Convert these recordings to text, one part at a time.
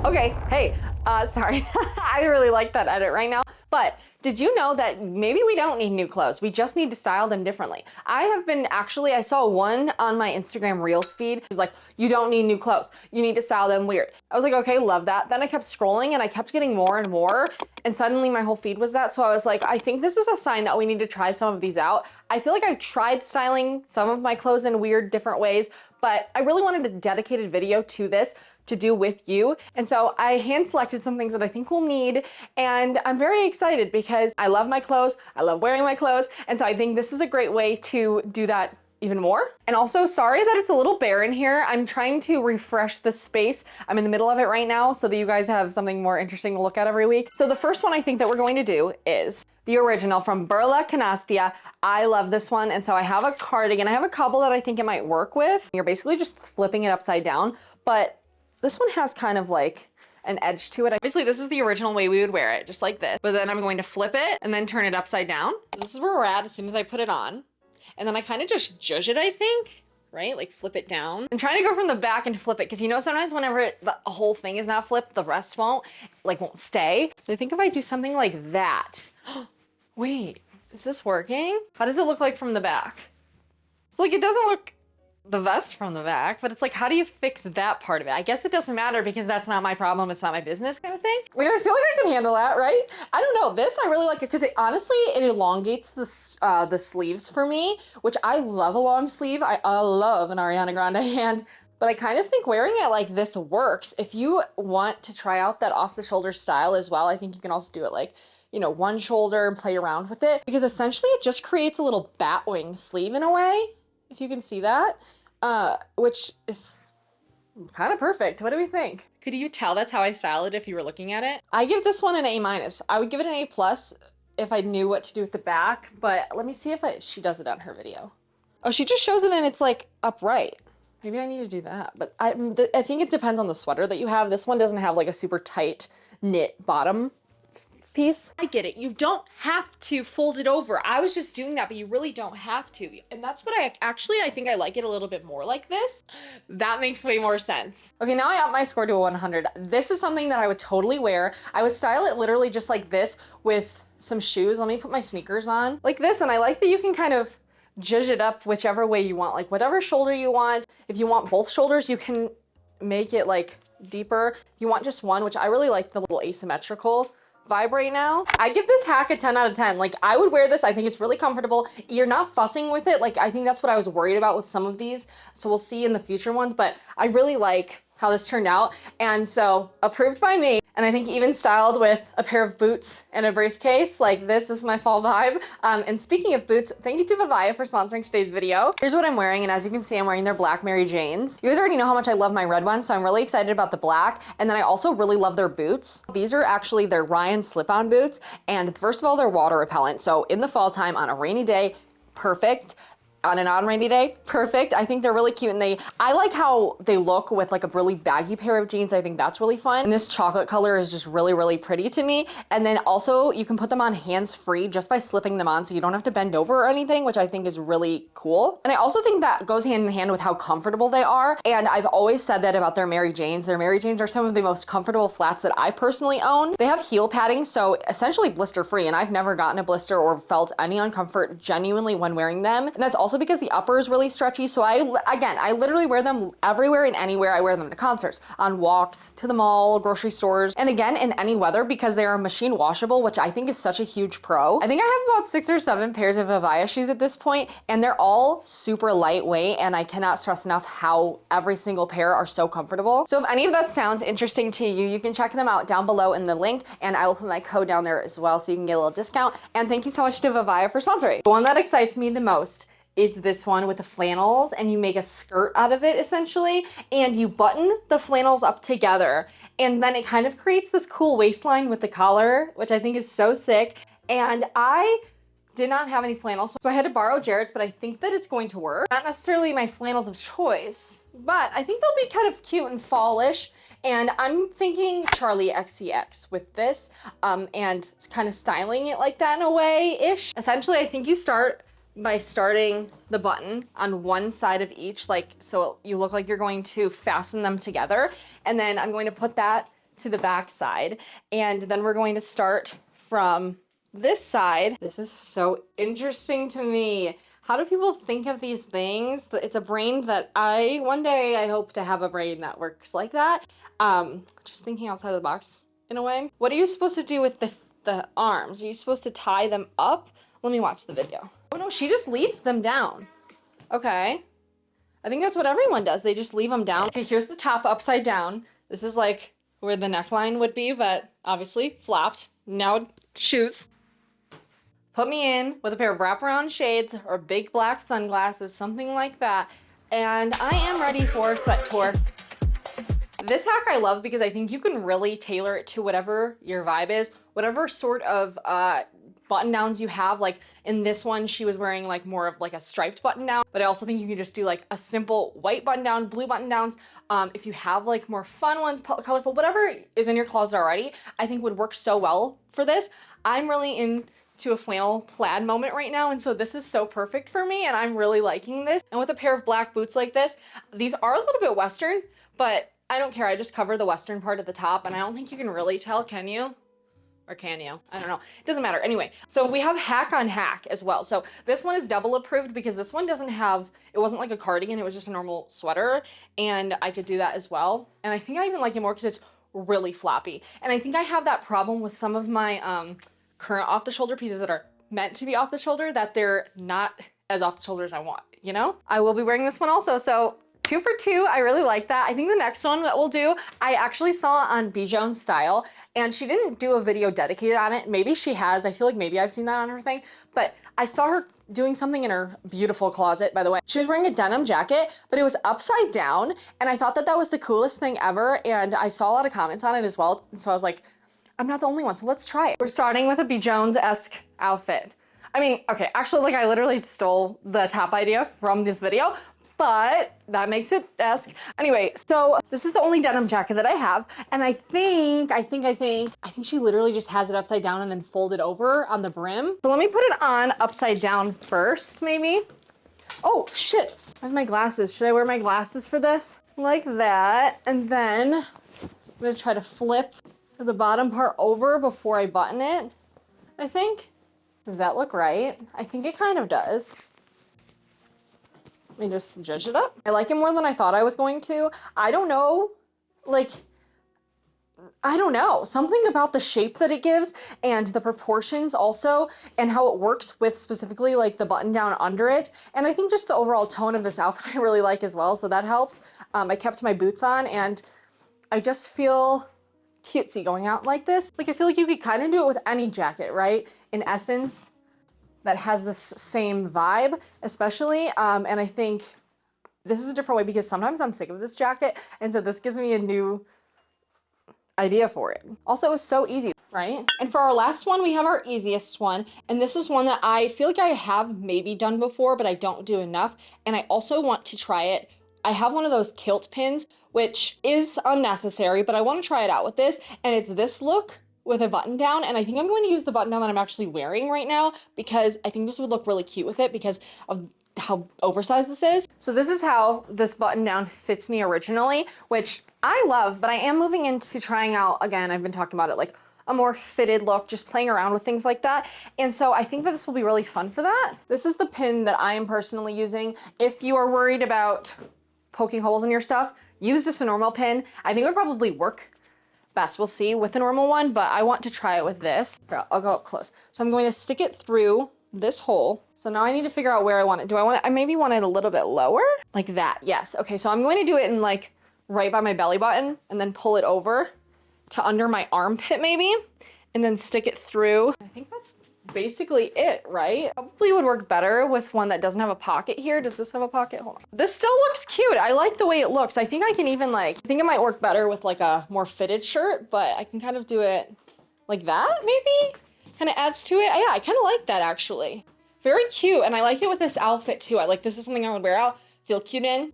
Okay, hey, sorry. I really like that edit right now. But did you know that maybe we don't need new clothes? We just need to style them differently. I saw one on my Instagram Reels feed. It was like, you don't need new clothes. You need to style them weird. I was like, okay, love that. Then I kept scrolling and I kept getting more and more. And suddenly my whole feed was that. So I was like, I think this is a sign that we need to try some of these out. I feel like I've tried styling some of my clothes in weird different ways, but I really wanted a dedicated video to this to do with you. And so I hand selected some things that I think we'll need. And I'm very excited because I love my clothes. I love wearing my clothes. And so I think this is a great way to do that even more. And also, sorry that it's a little bare in here. I'm trying to refresh the space. I'm in the middle of it right now so that you guys have something more interesting to look at every week. So the first one I think that we're going to do is the original from Burla Canastia. I love this one. And so I have a cardigan. I have a couple that I think it might work with. You're basically just flipping it upside down, but this one has kind of like an edge to it. Obviously, this is the original way we would wear it, just like this. But then I'm going to flip it and then turn it upside down. This is where we're at as soon as I put it on. And then I kind of just judge it, I think, right? Like flip it down. I'm trying to go from the back and flip it because you know sometimes whenever the whole thing is not flipped, the rest won't stay. So I think if I do something like that, wait, is this working? How does it look like from the back? So like it doesn't look the vest from the back, but it's like, how do you fix that part of it? I guess it doesn't matter because that's not my problem, it's not my business kind of thing. Like, I feel like I can handle that, right? I don't know, this I really like it because it honestly, it elongates the sleeves for me, which I love a long sleeve. I love an Ariana Grande hand, but I kind of think wearing it like this works. If you want to try out that off the shoulder style as well, I think you can also do it like, you know, one shoulder and play around with it because essentially it just creates a little bat wing sleeve in a way. If you can see that, which is kind of perfect. What do we think? Could you tell that's how I style it if you were looking at it? I give this one an A-. I would give it an A+ if I knew what to do with the back, but let me see if she does it on her video. Oh, she just shows it and it's like upright. Maybe I need to do that, but I think it depends on the sweater that you have. This one doesn't have like a super tight knit bottom piece. I get it. You don't have to fold it over. I was just doing that, but you really don't have to. And that's what I think I like it a little bit more like this. That makes way more sense. Okay, now I up my score to a 100. This is something that I would totally wear. I would style it literally just like this with some shoes. Let me put my sneakers on like this. And I like that you can kind of judge it up whichever way you want, like whatever shoulder you want. If you want both shoulders, you can make it like deeper. If you want just one, which I really like the little asymmetrical vibe right now. I give this hack a 10 out of 10. Like I would wear this. I think it's really comfortable. You're not fussing with it. Like I think that's what I was worried about with some of these. So we'll see in the future ones, but I really like how this turned out. And so approved by me. And I think even styled with a pair of boots and a briefcase, like this is my fall vibe. And speaking of boots, thank you to Vivaya for sponsoring today's video. Here's what I'm wearing. And as you can see, I'm wearing their black Mary-Janes. You guys already know how much I love my red one. So I'm really excited about the black. And then I also really love their boots. These are actually their Ryan slip-on boots. And first of all, they're water repellent. So in the fall time on a rainy day, perfect. On a non-rainy day, perfect. I think they're really cute and I like how they look with like a really baggy pair of jeans. I think that's really fun. And this chocolate color is just really, really pretty to me. And then also you can put them on hands-free just by slipping them on so you don't have to bend over or anything, which I think is really cool. And I also think that goes hand in hand with how comfortable they are. And I've always said that about their Mary-Janes. Their Mary-Janes are some of the most comfortable flats that I personally own. They have heel padding, so essentially blister-free, and I've never gotten a blister or felt any uncomfort genuinely when wearing them. And that's also because the upper is really stretchy. So I literally wear them everywhere and anywhere. I wear them to concerts, on walks, to the mall, grocery stores, and again, in any weather because they are machine washable, which I think is such a huge pro. I think I have about 6 or 7 pairs of Vivaya shoes at this point, and they're all super lightweight, and I cannot stress enough how every single pair are so comfortable. So if any of that sounds interesting to you, you can check them out down below in the link, and I will put my code down there as well so you can get a little discount. And thank you so much to Vivaya for sponsoring. The one that excites me the most is this one with the flannels, and you make a skirt out of it essentially, and you button the flannels up together, and then it kind of creates this cool waistline with the collar, which I think is so sick. And I did not have any flannels, so I had to borrow Jared's, but I think that it's going to work. Not necessarily my flannels of choice, but I think they'll be kind of cute and fallish. And I'm thinking Charlie XCX with this, and kind of styling it like that in a way-ish. Essentially, I think you start by starting the button on one side of each, like so you look like you're going to fasten them together. And then I'm going to put that to the back side. And then we're going to start from this side. This is so interesting to me. How do people think of these things? It's a brain that one day I hope to have a brain that works like that. Just thinking outside of the box in a way. What are you supposed to do with the arms? Are you supposed to tie them up? Let me watch the video. Oh no, she just leaves them down. Okay. I think that's what everyone does. They just leave them down. Okay, here's the top upside down. This is like where the neckline would be, but obviously flapped. Now shoes. Put me in with a pair of wraparound shades or big black sunglasses, something like that. And I am ready for sweat tour. This hack I love because I think you can really tailor it to whatever your vibe is, whatever sort of button downs you have. Like in this one, she was wearing like more of like a striped button down, but I also think you can just do like a simple white button down, blue button downs. If you have like more fun ones, colorful, whatever is in your closet already, I think would work so well for this. I'm really into a flannel plaid moment right now, and so this is so perfect for me, and I'm really liking this. And with a pair of black boots like this, these are a little bit Western, but I don't care. I just cover the Western part at the top, and I don't think you can really tell, can you? Or can you? I don't know. It doesn't matter. Anyway, so we have hack on hack as well. So this one is double approved because this one doesn't have, it wasn't like a cardigan, it was just a normal sweater, and I could do that as well. And I think I even like it more because it's really floppy. And I think I have that problem with some of my current off-the-shoulder pieces that are meant to be off the shoulder, that they're not as off the shoulder as I want, you know? I will be wearing this one also, so 2 for 2, I really like that. I think the next one that we'll do, I actually saw on bjonesstyle, and she didn't do a video dedicated on it. Maybe she has, I feel like maybe I've seen that on her thing, but I saw her doing something in her beautiful closet, by the way. She was wearing a denim jacket, but it was upside down, and I thought that that was the coolest thing ever, and I saw a lot of comments on it as well, and so I was like, I'm not the only one, so let's try it. We're starting with a bjones-esque outfit. I mean, okay, actually, like I literally stole the top idea from this video, but that makes it esque. Anyway, so this is the only denim jacket that I have, and I think she literally just has it upside down and then folded over on the brim. So let me put it on upside down first, maybe. Oh, shit, I have my glasses. Should I wear my glasses for this? Like that, and then I'm gonna try to flip the bottom part over before I button it, I think. Does that look right? I think it kind of does. Let me just judge it up. I like it more than I thought I was going to. I don't know, like, I don't know. Something about the shape that it gives and the proportions also, and how it works with specifically like the button down under it. And I think just the overall tone of this outfit I really like as well, so that helps. I kept my boots on, and I just feel cutesy going out like this. Like, I feel like you could kind of do it with any jacket, right? In essence, that has this same vibe, especially. And I think this is a different way because sometimes I'm sick of this jacket, and so this gives me a new idea for it. Also, it was so easy, right? And for our last one, we have our easiest one, and this is one that I feel like I have maybe done before, but I don't do enough, and I also want to try it. I have one of those kilt pins, which is unnecessary, but I want to try it out with this, and it's this look with a button down, and I think I'm going to use the button down that I'm actually wearing right now because I think this would look really cute with it because of how oversized this is. So this is how this button down fits me originally, which I love, but I am moving into trying out, again, I've been talking about it, like a more fitted look, just playing around with things like that. And so I think that this will be really fun for that. This is the pin that I am personally using. If you are worried about poking holes in your stuff, use just a normal pin. I think it would probably work best. We'll see with the normal one, but I want to try it with this. Here, I'll go up close. So I'm going to stick it through this hole. So now I need to figure out where I want it. Do I want it? I maybe want it a little bit lower, like that. Yes. Okay. So I'm going to do it in like right by my belly button, and then pull it over to under my armpit maybe, and then stick it through. I think that's basically it, right? Probably would work better with one that doesn't have a pocket here. Does this have a pocket? Hold on. This still looks cute. I like the way it looks. I think I can even I think it might work better with like a more fitted shirt, but I can kind of do it like that maybe. Kind of adds to it. Yeah, I kind of like that actually. Very cute, and I like it with this outfit too. This is something I would wear out, feel cute in.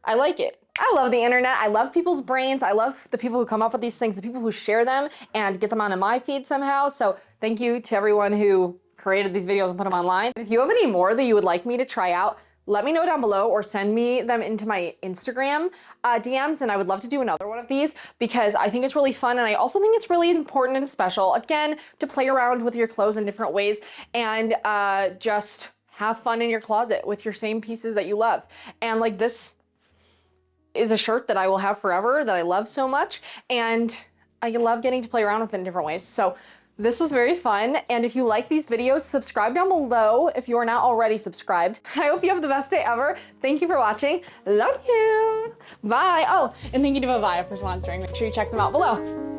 I like it. I love the internet. I love people's brains. I love the people who come up with these things, the people who share them and get them onto my feed somehow. So thank you to everyone who created these videos and put them online. If you have any more that you would like me to try out, let me know down below or send me them into my Instagram DMs, and I would love to do another one of these because I think it's really fun, and I also think it's really important and special, again, to play around with your clothes in different ways and just have fun in your closet with your same pieces that you love. And like, this is a shirt that I will have forever, that I love so much, and I love getting to play around with it in different ways. So this was very fun, and if you like these videos, subscribe down below if you are not already subscribed. I hope you have the best day ever. Thank you for watching. Love you. Bye. Oh, and thank you to Avaya for sponsoring. Make sure you check them out below.